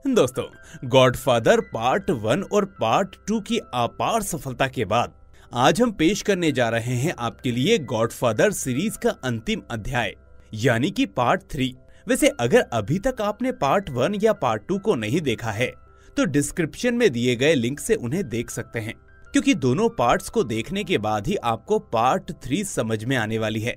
दोस्तों, godfather part 1 और part 2 की अपार सफलता के बाद आज हम पेश करने जा रहे हैं आपके लिए गॉडफादर सीरीज का अंतिम अध्याय यानी कि पार्ट 3। वैसे अगर अभी तक आपने पार्ट 1 या पार्ट 2 को नहीं देखा है तो डिस्क्रिप्शन में दिए गए लिंक से उन्हें देख सकते हैं, क्योंकि दोनों पार्ट्स को देखने के बाद ही आपको पार्ट 3 समझ में आने वाली है।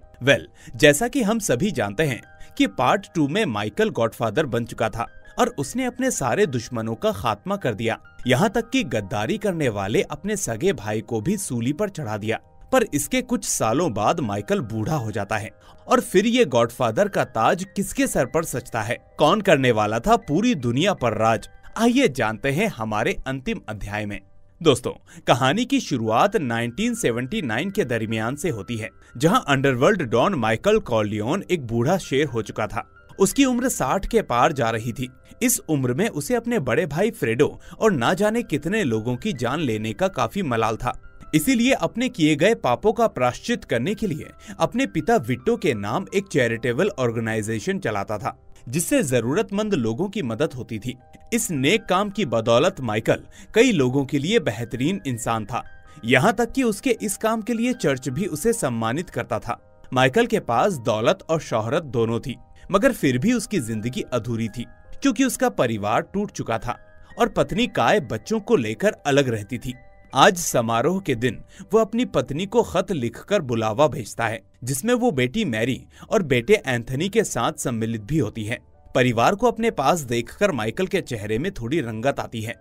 जैसा कि हम सभी जानते हैं कि पार्ट 2 में माइकल गॉडफादर बन चुका था और उसने अपने सारे दुश्मनों का खात्मा कर दिया, यहाँ तक कि गद्दारी करने वाले अपने सगे भाई को भी सूली पर चढ़ा दिया। पर इसके कुछ सालों बाद माइकल बूढ़ा हो जाता है और फिर ये गॉडफादर का ताज किसके सर पर सजता है? कौन करने वाला था पूरी दुनिया पर राज? आइए जानते हैं हमारे अंतिम अध्याय में। दोस्तों, कहानी की शुरुआत 1979 के दरमियान से होती है, जहां अंडरवर्ल्ड डॉन माइकल कॉर्लियोन एक बूढ़ा शेर हो चुका था। उसकी उम्र 60 के पार जा रही थी। इस उम्र में उसे अपने बड़े भाई फ्रेडो और ना जाने कितने लोगों की जान लेने का काफी मलाल था। इसीलिए अपने किए गए पापों का प्रायश्चित करने के लिए अपने पिता विट्टो के नाम एक चैरिटेबल ऑर्गेनाइजेशन चलाता था, जिससे जरूरतमंद लोगों की मदद होती थी। इस नेक काम की बदौलत माइकल कई लोगों के लिए बेहतरीन इंसान था, यहाँ तक कि उसके इस काम के लिए चर्च भी उसे सम्मानित करता था। माइकल के पास दौलत और शोहरत दोनों थी, मगर फिर भी उसकी जिंदगी अधूरी थी, क्योंकि उसका परिवार टूट चुका था और पत्नी काय बच्चों को लेकर अलग रहती थी। आज समारोह के दिन वो अपनी पत्नी को खत लिखकर बुलावा भेजता है, जिसमें वो बेटी मैरी और बेटे एंथनी के साथ सम्मिलित भी होती है। परिवार को अपने पास देखकर माइकल के चेहरे में थोड़ी रंगत आती है।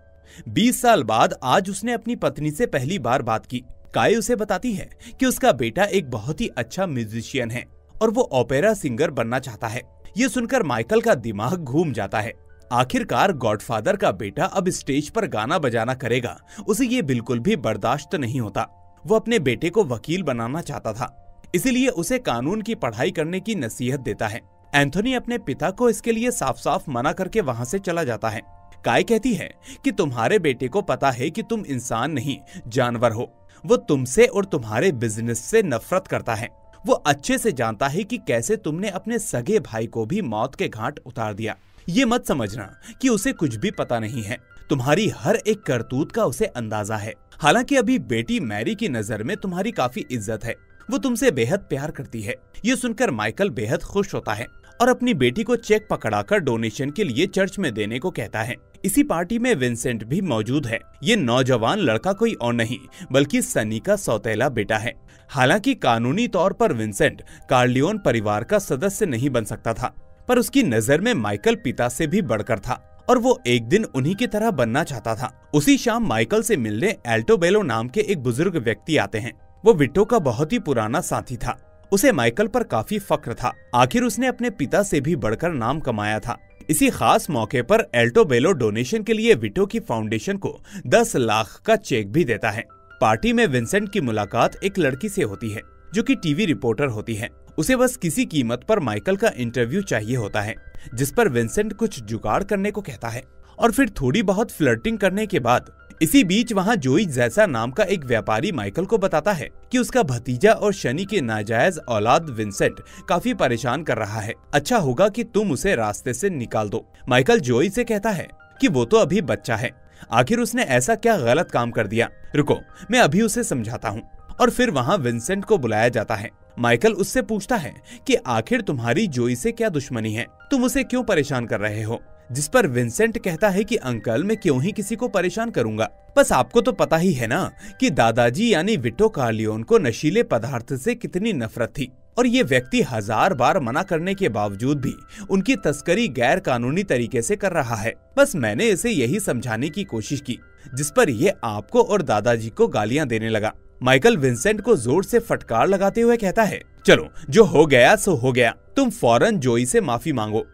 20 साल बाद आज उसने अपनी पत्नी से पहली बार बात की। काय उसे बताती है कि उसका बेटा एक बहुत ही अच्छा म्यूजिशियन है और वो ओपेरा सिंगर बनना चाहता है। ये सुनकर माइकल का दिमाग घूम जाता है। आखिरकार गॉडफादर का बेटा अब स्टेज पर गाना बजाना करेगा, उसे ये बिल्कुल भी बर्दाश्त नहीं होता। वो अपने बेटे को वकील बनाना चाहता था, इसीलिए उसे कानून की पढ़ाई करने की नसीहत देता है। एंथोनी अपने पिता को इसके लिए साफ साफ मना करके वहाँ से चला जाता है। काय कहती है कि तुम्हारे बेटे को पता है कि तुम इंसान नहीं जानवर हो। वो तुमसे और तुम्हारे बिजनेस से नफरत करता है। वो अच्छे से जानता है कि कैसे तुमने अपने सगे भाई को भी मौत के घाट उतार दिया। ये मत समझना कि उसे कुछ भी पता नहीं है। तुम्हारी हर एक करतूत का उसे अंदाजा है। हालांकि अभी बेटी मैरी की नजर में तुम्हारी काफी इज्जत है। वो तुमसे बेहद प्यार करती है। ये सुनकर माइकल बेहद खुश होता है और अपनी बेटी को चेक पकड़ाकर डोनेशन के लिए चर्च में देने को कहता है। इसी पार्टी में विंसेंट भी मौजूद है। ये नौजवान लड़का कोई और नहीं बल्कि सनी का सौतेला बेटा है। हालांकि कानूनी तौर पर विंसेंट कार्लियोन परिवार का सदस्य नहीं बन सकता था, पर उसकी नजर में माइकल पिता से भी बढ़कर था और वो एक दिन उन्हीं की तरह बनना चाहता था। उसी शाम माइकल से मिलने एल्टोबेलो नाम के एक बुजुर्ग व्यक्ति आते हैं। वो विट्टो का बहुत ही पुराना साथी था। उसे माइकल पर काफी फक्र था। आखिर उसने अपने पिता से भी बढ़कर नाम कमाया था। इसी खास मौके पर एल्टोबेलो डोनेशन के लिए विट्टो की फाउंडेशन को 10 लाख का चेक भी देता है। पार्टी में विंसेंट की मुलाकात एक लड़की से होती है जो कि टीवी रिपोर्टर होती है। उसे बस किसी कीमत पर माइकल का इंटरव्यू चाहिए होता है, जिस पर विंसेंट कुछ जुगाड़ करने को कहता है और फिर थोड़ी बहुत फ्लर्टिंग करने के बाद इसी बीच वहाँ जोई जैसा नाम का एक व्यापारी माइकल को बताता है कि उसका भतीजा और शनि के नाजायज औलाद विंसेंट काफी परेशान कर रहा है। अच्छा होगा कि तुम उसे रास्ते से निकाल दो। माइकल जोई से कहता है कि वो तो अभी बच्चा है, आखिर उसने ऐसा क्या गलत काम कर दिया? रुको, मैं अभी उसे समझाता हूँ। और फिर वहाँ विंसेंट को बुलाया जाता है। माइकल उससे पूछता है कि आखिर तुम्हारी जोई से क्या दुश्मनी है, तुम उसे क्यों परेशान कर रहे हो? जिस पर विंसेंट कहता है कि अंकल, मैं क्यों ही किसी को परेशान करूंगा, बस आपको तो पता ही है ना कि दादाजी यानी विट्टो कार्लियोन को नशीले पदार्थ से कितनी नफरत थी और ये व्यक्ति 1000 बार मना करने के बावजूद भी उनकी तस्करी गैर कानूनी तरीके से कर रहा है। बस मैंने इसे यही समझाने की कोशिश की, जिस पर ये आपको और दादाजी को गालियां देने लगा। माइकल विंसेंट को जोर से फटकार लगाते हुए कहता है, चलो जो हो गया सो हो गया, तुम फौरन जोई से माफी मांगो।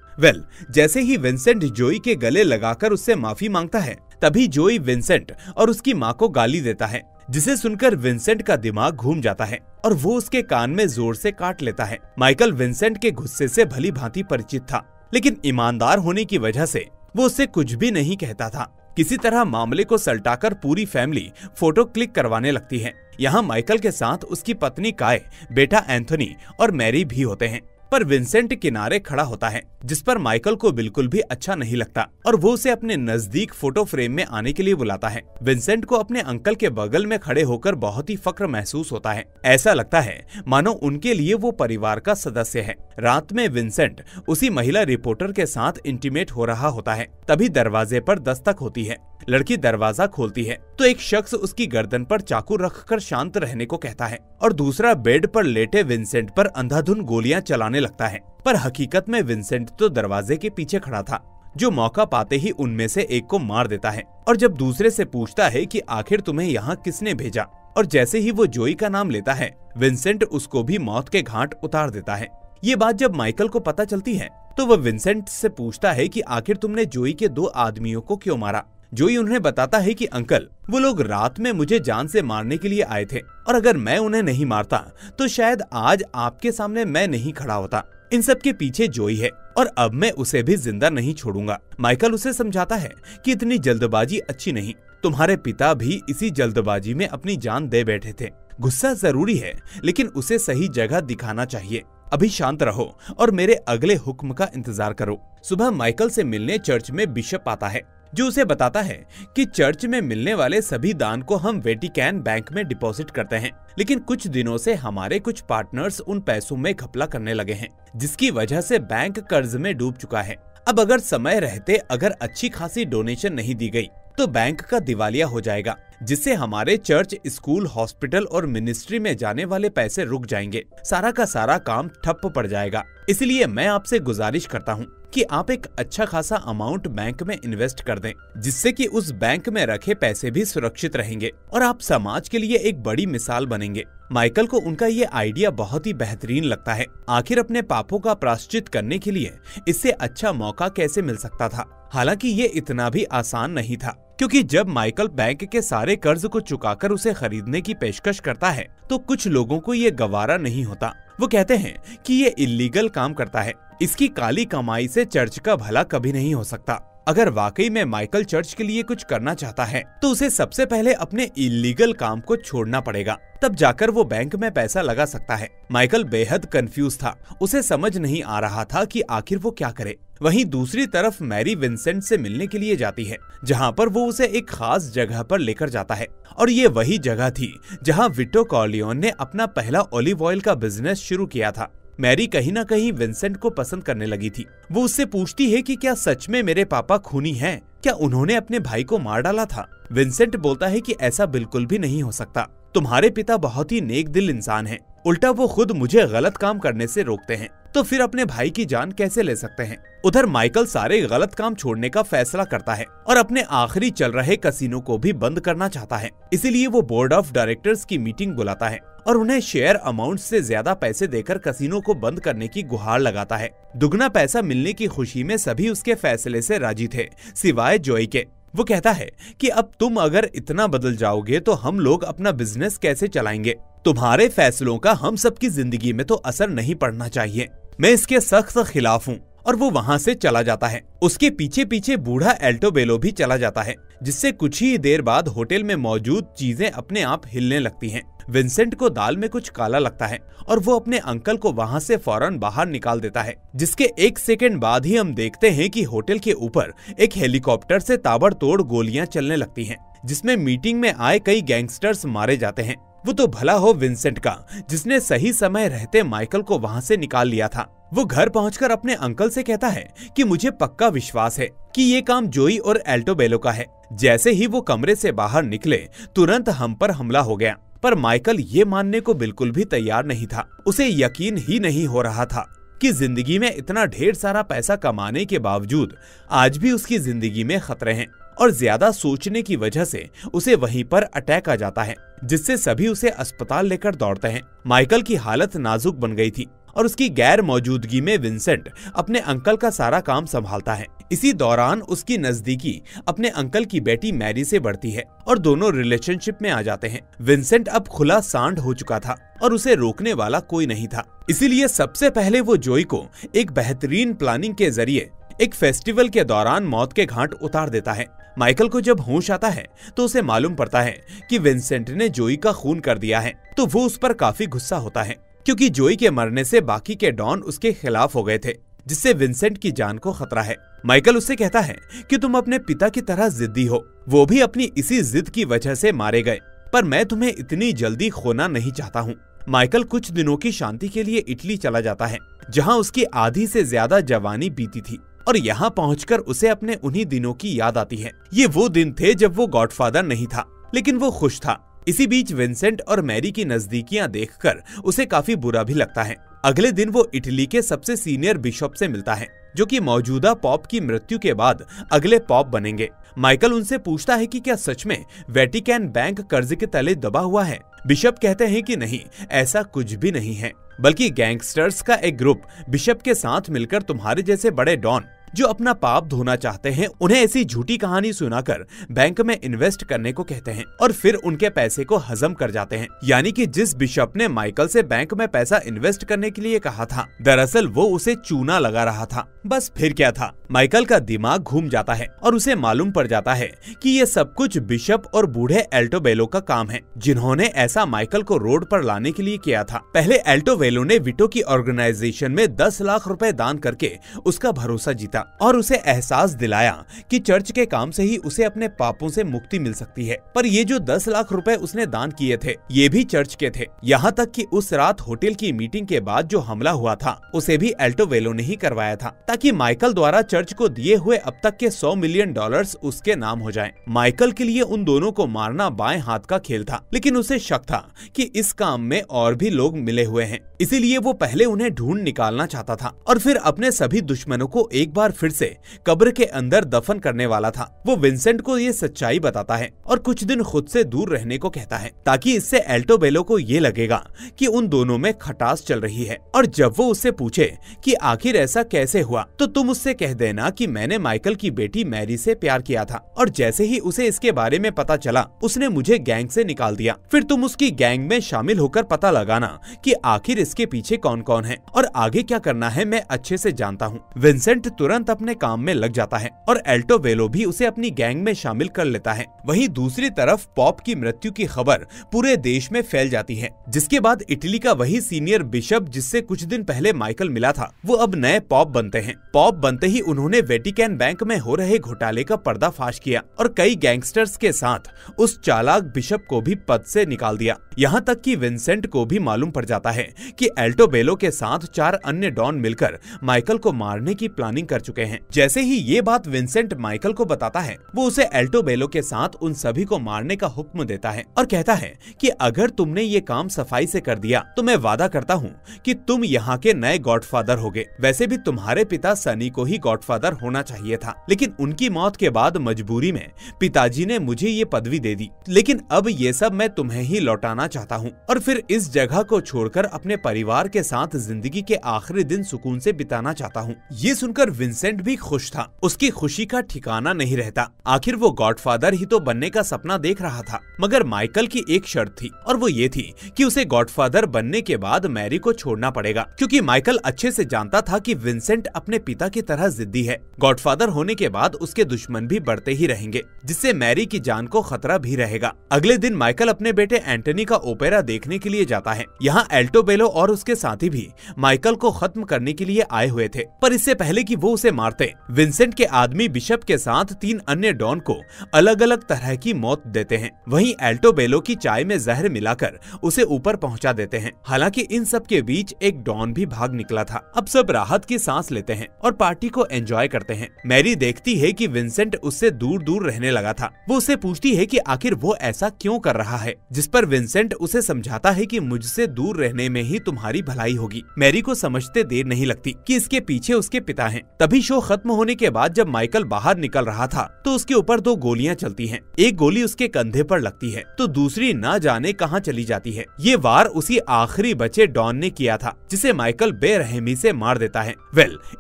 जैसे ही विंसेंट जोई के गले लगाकर उससे माफी मांगता है, तभी जोई विंसेंट और उसकी माँ को गाली देता है, जिसे सुनकर विंसेंट का दिमाग घूम जाता है और वो उसके कान में जोर से काट लेता है। माइकल विंसेंट के गुस्से से भली भांति परिचित था, लेकिन ईमानदार होने की वजह से वो उससे कुछ भी नहीं कहता था। किसी तरह मामले को सलटाकर पूरी फैमिली फोटो क्लिक करवाने लगती है। यहाँ माइकल के साथ उसकी पत्नी काय, बेटा एंथोनी और मैरी भी होते हैं। पर विंसेंट किनारे खड़ा होता है, जिस पर माइकल को बिल्कुल भी अच्छा नहीं लगता और वो उसे अपने नजदीक फोटो फ्रेम में आने के लिए बुलाता है। विंसेंट को अपने अंकल के बगल में खड़े होकर बहुत ही फक्र महसूस होता है। ऐसा लगता है मानो उनके लिए वो परिवार का सदस्य है। रात में विंसेंट उसी महिला रिपोर्टर के साथ इंटीमेट हो रहा होता है, तभी दरवाजे पर दस्तक होती है। लड़की दरवाजा खोलती है तो एक शख्स उसकी गर्दन पर चाकू रखकर शांत रहने को कहता है और दूसरा बेड पर लेटे विंसेंट पर अंधाधुंध गोलियां चलाने लगता है। पर हकीकत में विंसेंट तो दरवाजे के पीछे खड़ा था, जो मौका पाते ही उनमें से एक को मार देता है। और जब दूसरे से पूछता है कि आखिर तुम्हें यहाँ किसने भेजा, और जैसे ही वो जोई का नाम लेता है, विंसेंट उसको भी मौत के घाट उतार देता है। ये बात जब माइकल को पता चलती है तो वह विंसेंट से पूछता है कि आखिर तुमने जोई के 2 आदमियों को क्यों मारा। जोई उन्हें बताता है कि अंकल, वो लोग रात में मुझे जान से मारने के लिए आए थे और अगर मैं उन्हें नहीं मारता तो शायद आज आपके सामने मैं नहीं खड़ा होता। इन सब के पीछे जोई है और अब मैं उसे भी जिंदा नहीं छोड़ूंगा। माइकल उसे समझाता है कि इतनी जल्दबाजी अच्छी नहीं, तुम्हारे पिता भी इसी जल्दबाजी में अपनी जान दे बैठे थे। गुस्सा जरूरी है लेकिन उसे सही जगह दिखाना चाहिए। अभी शांत रहो और मेरे अगले हुक्म का इंतजार करो। सुबह माइकल से मिलने चर्च में बिशप आता है, जो उसे बताता है कि चर्च में मिलने वाले सभी दान को हम वेटिकन बैंक में डिपॉजिट करते हैं, लेकिन कुछ दिनों से हमारे कुछ पार्टनर्स उन पैसों में घपला करने लगे हैं, जिसकी वजह से बैंक कर्ज में डूब चुका है। अब अगर समय रहते अगर अच्छी खासी डोनेशन नहीं दी गई तो बैंक का दिवालिया हो जाएगा, जिससे हमारे चर्च, स्कूल, हॉस्पिटल और मिनिस्ट्री में जाने वाले पैसे रुक जाएंगे। सारा का सारा काम ठप्प पड़ जाएगा। इसलिए मैं आपसे गुजारिश करता हूँ कि आप एक अच्छा खासा अमाउंट बैंक में इन्वेस्ट कर दें, जिससे कि उस बैंक में रखे पैसे भी सुरक्षित रहेंगे और आप समाज के लिए एक बड़ी मिसाल बनेंगे। माइकल को उनका ये आइडिया बहुत ही बेहतरीन लगता है। आखिर अपने पापों का प्रायश्चित करने के लिए इससे अच्छा मौका कैसे मिल सकता था। हालांकि ये इतना भी आसान नहीं था, क्योंकि जब माइकल बैंक के सारे कर्ज को चुकाकर उसे खरीदने की पेशकश करता है तो कुछ लोगों को ये गवारा नहीं होता। वो कहते हैं कि ये इल्लीगल काम करता है, इसकी काली कमाई से चर्च का भला कभी नहीं हो सकता। अगर वाकई में माइकल चर्च के लिए कुछ करना चाहता है तो उसे सबसे पहले अपने इल्लीगल काम को छोड़ना पड़ेगा, तब जाकर वो बैंक में पैसा लगा सकता है। माइकल बेहद कंफ्यूज था, उसे समझ नहीं आ रहा था कि आखिर वो क्या करे। वहीं दूसरी तरफ मैरी विंसेंट से मिलने के लिए जाती है, जहां पर वो उसे एक खास जगह पर लेकर जाता है और ये वही जगह थी जहां विटो कॉर्लियोन ने अपना पहला ऑलिव ऑयल का बिजनेस शुरू किया था। मैरी कहीं ना कहीं विंसेंट को पसंद करने लगी थी। वो उससे पूछती है कि क्या सच में मेरे पापा खूनी हैं? क्या उन्होंने अपने भाई को मार डाला था? विंसेंट बोलता है कि ऐसा बिल्कुल भी नहीं हो सकता। तुम्हारे पिता बहुत ही नेक दिल इंसान हैं। उल्टा वो खुद मुझे गलत काम करने से रोकते हैं, तो फिर अपने भाई की जान कैसे ले सकते हैं? उधर माइकल सारे गलत काम छोड़ने का फैसला करता है और अपने आखिरी चल रहे कसिनो को भी बंद करना चाहता है। इसीलिए वो बोर्ड ऑफ डायरेक्टर्स की मीटिंग बुलाता है और उन्हें शेयर अमाउंट से ज्यादा पैसे देकर कसिनो को बंद करने की गुहार लगाता है। दुगना पैसा मिलने की खुशी में सभी उसके फैसले से राजी थे, सिवाय जोई के। वो कहता है कि अब तुम अगर इतना बदल जाओगे तो हम लोग अपना बिजनेस कैसे चलाएंगे? तुम्हारे फैसलों का हम सबकी जिंदगी में तो असर नहीं पड़ना चाहिए। मैं इसके सख्त खिलाफ हूँ। और वो वहाँ से चला जाता है। उसके पीछे पीछे बूढ़ा एल्टोबेलो भी चला जाता है, जिससे कुछ ही देर बाद होटल में मौजूद चीजें अपने आप हिलने लगती हैं। विंसेंट को दाल में कुछ काला लगता है और वो अपने अंकल को वहाँ से फौरन बाहर निकाल देता है, जिसके 1 सेकंड बाद ही हम देखते हैं कि होटल के ऊपर एक हेलीकॉप्टर से ताबड़तोड़ गोलियां चलने लगती हैं, जिसमें मीटिंग में आए कई गैंगस्टर्स मारे जाते हैं। वो तो भला हो विंसेंट का, जिसने सही समय रहते माइकल को वहाँ से निकाल लिया था। वो घर पहुंचकर अपने अंकल से कहता है कि मुझे पक्का विश्वास है कि ये काम जोई और एल्टोबेलो का है। जैसे ही वो कमरे से बाहर निकले, तुरंत हम पर हमला हो गया। पर माइकल ये मानने को बिल्कुल भी तैयार नहीं था। उसे यकीन ही नहीं हो रहा था कि जिंदगी में इतना ढेर सारा पैसा कमाने के बावजूद आज भी उसकी जिंदगी में खतरे हैं। और ज्यादा सोचने की वजह से उसे वहीं पर अटैक आ जाता है, जिससे सभी उसे अस्पताल लेकर दौड़ते हैं। माइकल की हालत नाजुक बन गई थी और उसकी गैर मौजूदगी में विंसेंट अपने अंकल का सारा काम संभालता है। इसी दौरान उसकी नजदीकी अपने अंकल की बेटी मैरी से बढ़ती है और दोनों रिलेशनशिप में आ जाते हैं। विंसेंट अब खुला सांड हो चुका था और उसे रोकने वाला कोई नहीं था। इसीलिए सबसे पहले वो जोई को एक बेहतरीन प्लानिंग के जरिए एक फेस्टिवल के दौरान मौत के घाट उतार देता है। माइकल को जब होश आता है तो उसे मालूम पड़ता है कि विंसेंट ने जोई का खून कर दिया है, तो वो उस पर काफी गुस्सा होता है। क्योंकि जोई के मरने से बाकी के डॉन उसके खिलाफ हो गए थे, जिससे विंसेंट की जान को खतरा है। माइकल उससे कहता है कि तुम अपने पिता की तरह जिद्दी हो, वो भी अपनी इसी जिद की वजह से मारे गए, पर मैं तुम्हें इतनी जल्दी खोना नहीं चाहता हूँ। माइकल कुछ दिनों की शांति के लिए इटली चला जाता है, जहाँ उसकी आधी से ज्यादा जवानी बीती थी, और यहाँ पहुंचकर उसे अपने उन्हीं दिनों की याद आती है। ये वो दिन थे जब वो गॉडफादर नहीं था, लेकिन वो खुश था। इसी बीच विंसेंट और मैरी की नजदीकियां देखकर उसे काफी बुरा भी लगता है। अगले दिन वो इटली के सबसे सीनियर बिशप से मिलता है, जो कि मौजूदा पॉप की मृत्यु के बाद अगले पॉप बनेंगे। माइकल उनसे पूछता है कि क्या सच में वेटिकन बैंक कर्ज के तले दबा हुआ है। बिशप कहते हैं कि नहीं, ऐसा कुछ भी नहीं है, बल्कि गैंगस्टर्स का एक ग्रुप बिशप के साथ मिलकर तुम्हारे जैसे बड़े डॉन जो अपना पाप धोना चाहते हैं, उन्हें ऐसी झूठी कहानी सुनाकर बैंक में इन्वेस्ट करने को कहते हैं और फिर उनके पैसे को हजम कर जाते हैं। यानी कि जिस बिशप ने माइकल से बैंक में पैसा इन्वेस्ट करने के लिए कहा था, दरअसल वो उसे चूना लगा रहा था। बस फिर क्या था, माइकल का दिमाग घूम जाता है और उसे मालूम पड़ जाता है कि ये सब कुछ बिशप और बूढ़े एल्टोबेलो का काम है, जिन्होंने ऐसा माइकल को रोड पर लाने के लिए किया था। पहले एल्टोबेलो ने विटो की ऑर्गेनाइजेशन में 10 लाख रुपए दान करके उसका भरोसा जीता और उसे एहसास दिलाया कि चर्च के काम से ही उसे अपने पापों से मुक्ति मिल सकती है। पर ये जो 10 लाख रुपए उसने दान किए थे, ये भी चर्च के थे। यहाँ तक कि उस रात होटल की मीटिंग के बाद जो हमला हुआ था, उसे भी एल्टोबेलो ने ही करवाया था, ताकि माइकल द्वारा चर्च को दिए हुए अब तक के $100 मिलियन उसके नाम हो जाएं। माइकल के लिए उन दोनों को मारना बाएं हाथ का खेल था, लेकिन उसे शक था कि इस काम में और भी लोग मिले हुए हैं, इसीलिए वो पहले उन्हें ढूंढ निकालना चाहता था और फिर अपने सभी दुश्मनों को एक बार फिर से कब्र के अंदर दफन करने वाला था। वो विंसेंट को ये सच्चाई बताता है और कुछ दिन खुद से दूर रहने को कहता है, ताकि इससे एल्टोबेलो को ये लगेगा कि उन दोनों में खटास चल रही है। और जब वो उससे पूछे कि आखिर ऐसा कैसे हुआ, तो तुम उससे कह देना कि मैंने माइकल की बेटी मैरी से प्यार किया था और जैसे ही उसे इसके बारे में पता चला, उसने मुझे गैंग से निकाल दिया। फिर तुम उसकी गैंग में शामिल होकर पता लगाना कि आखिर इसके पीछे कौन कौन है और आगे क्या करना है मैं अच्छे से जानता हूँ। विंसेंट तुरंत अपने काम में लग जाता है और एल्टोबेलो भी उसे अपनी गैंग में शामिल कर लेता है। वहीं दूसरी तरफ पॉप की मृत्यु की खबर पूरे देश में फैल जाती है, जिसके बाद इटली का वही सीनियर बिशप जिससे कुछ दिन पहले माइकल मिला था, वो अब नए पॉप बनते हैं। पॉप बनते ही उन्होंने वेटिकन बैंक में हो रहे घोटाले का पर्दाफाश किया और कई गैंगस्टर्स के साथ उस चालाक बिशप को भी पद से निकाल दिया। यहाँ तक कि विंसेंट को भी मालूम पड़ जाता है कि एल्टोबेलो के साथ 4 अन्य डॉन मिलकर माइकल को मारने की प्लानिंग कर चुके हैं। जैसे ही ये बात विंसेंट माइकल को बताता है, वो उसे एल्टोबेलो के साथ उन सभी को मारने का हुक्म देता है और कहता है कि अगर तुमने ये काम सफाई से कर दिया तो मैं वादा करता हूँ कि तुम यहाँ के नए गॉडफादर होगे। वैसे भी तुम्हारे पिता सनी को ही गॉडफादर होना चाहिए था, लेकिन उनकी मौत के बाद मजबूरी में पिताजी ने मुझे ये पदवी दे दी, लेकिन अब ये सब मैं तुम्हें ही लौटाना चाहता हूँ और फिर इस जगह को छोड़कर अपने परिवार के साथ जिंदगी के आखिरी दिन सुकून से बिताना चाहता हूँ। ये सुनकर विंसेंट भी खुश था। उसकी खुशी का ठिकाना नहीं रहता। आखिर वो गॉडफादर ही तो बनने का सपना देख रहा था। मगर माइकल की एक शर्त थी और वो ये थी कि उसे गॉडफादर बनने के बाद मैरी को छोड़ना पड़ेगा, क्योंकि माइकल अच्छे से जानता था कि विंसेंट अपने पिता की तरह जिद्दी है। गॉडफादर होने के बाद उसके दुश्मन भी बढ़ते ही रहेंगे, जिससे मैरी की जान को खतरा भी रहेगा। अगले दिन माइकल अपने बेटे एंटनी का ओपेरा देखने के लिए जाता है। यहाँ एल्टोबेलो और उसके साथी भी माइकल को खत्म करने के लिए आए हुए थे, पर इससे पहले कि वो उसे मारते, विंसेंट के आदमी बिशप के साथ 3 अन्य डॉन को अलग अलग तरह की मौत देते हैं। वहीं एल्टोबेलो की चाय में जहर मिलाकर उसे ऊपर पहुंचा देते हैं। हालांकि इन सब के बीच एक डॉन भी भाग निकला था। अब सब राहत की सांस लेते हैं और पार्टी को एंजॉय करते हैं। मैरी देखती है कि विंसेंट उससे दूर दूर रहने लगा था। वो उससे पूछती है कि आखिर वो ऐसा क्यों कर रहा है, जिस पर विंसेंट उसे समझाता है कि मुझसे दूर रहने में ही तुम्हारी भलाई होगी। मैरी को समझते देर नहीं लगती कि इसके पीछे उसके पिता हैं। तभी शो खत्म होने के बाद जब माइकल बाहर निकल रहा था तो उसके ऊपर 2 गोलियां चलती हैं। एक गोली उसके कंधे पर लगती है तो दूसरी ना जाने कहां चली जाती है। ये वार उसी आखिरी बचे डॉन ने किया था, जिसे माइकल बेरहमी से मार देता है।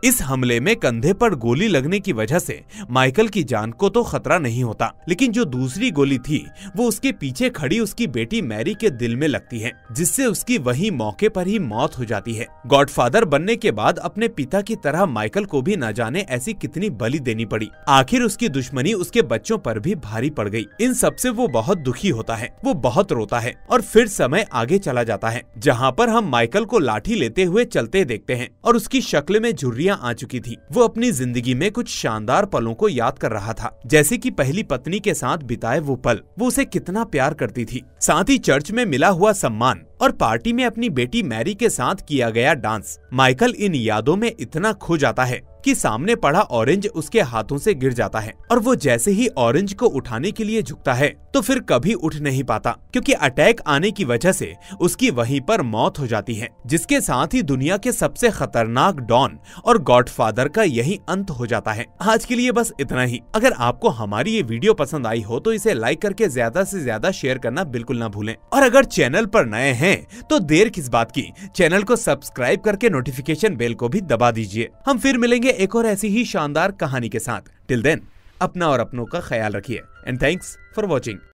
इस हमले में कंधे पर गोली लगने की वजह से माइकल की जान को तो खतरा नहीं होता, लेकिन जो दूसरी गोली थी वो उसके पीछे खड़ी उसकी बेटी मैरी के दिल में लगती है, जिससे उसकी वही मौके पर ही मौत हो जाती है। गॉडफादर बनने के बाद अपने पिता की तरह माइकल को भी न जाने ऐसी कितनी बलि देनी पड़ी। आखिर उसकी दुश्मनी उसके बच्चों पर भी भारी पड़ गई। इन सब से वो बहुत दुखी होता है, वो बहुत रोता है और फिर समय आगे चला जाता है जहाँ पर हम माइकल को लाठी लेते हुए चलते देखते हैं और उसकी शक्ल में झुर्रियां आ चुकी थी। वो अपनी जिंदगी में कुछ शानदार पलों को याद कर रहा था, जैसे कि पहली पत्नी के साथ बिताए वो पल, वो उसे कितना प्यार करती थी, साथ ही चर्च में मिला हुआ सम्मान और पार्टी में अपनी बेटी मैरी के साथ किया गया डांस। माइकल इन यादों में इतना खो जाता है कि सामने पड़ा ऑरेंज उसके हाथों से गिर जाता है और वो जैसे ही ऑरेंज को उठाने के लिए झुकता है तो फिर कभी उठ नहीं पाता, क्योंकि अटैक आने की वजह से उसकी वहीं पर मौत हो जाती है, जिसके साथ ही दुनिया के सबसे खतरनाक डॉन और गॉडफादर का यही अंत हो जाता है। आज के लिए बस इतना ही। अगर आपको हमारी ये वीडियो पसंद आई हो तो इसे लाइक करके ज्यादा से ज्यादा शेयर करना बिल्कुल ना भूलें, और अगर चैनल पर नए हैं तो देर किस बात की, चैनल को सब्सक्राइब करके नोटिफिकेशन बेल को भी दबा दीजिए। हम फिर मिलेंगे एक और ऐसी ही शानदार कहानी के साथ। टिल देन अपना और अपनों का ख्याल रखिए एंड थैंक्स फॉर वॉचिंग।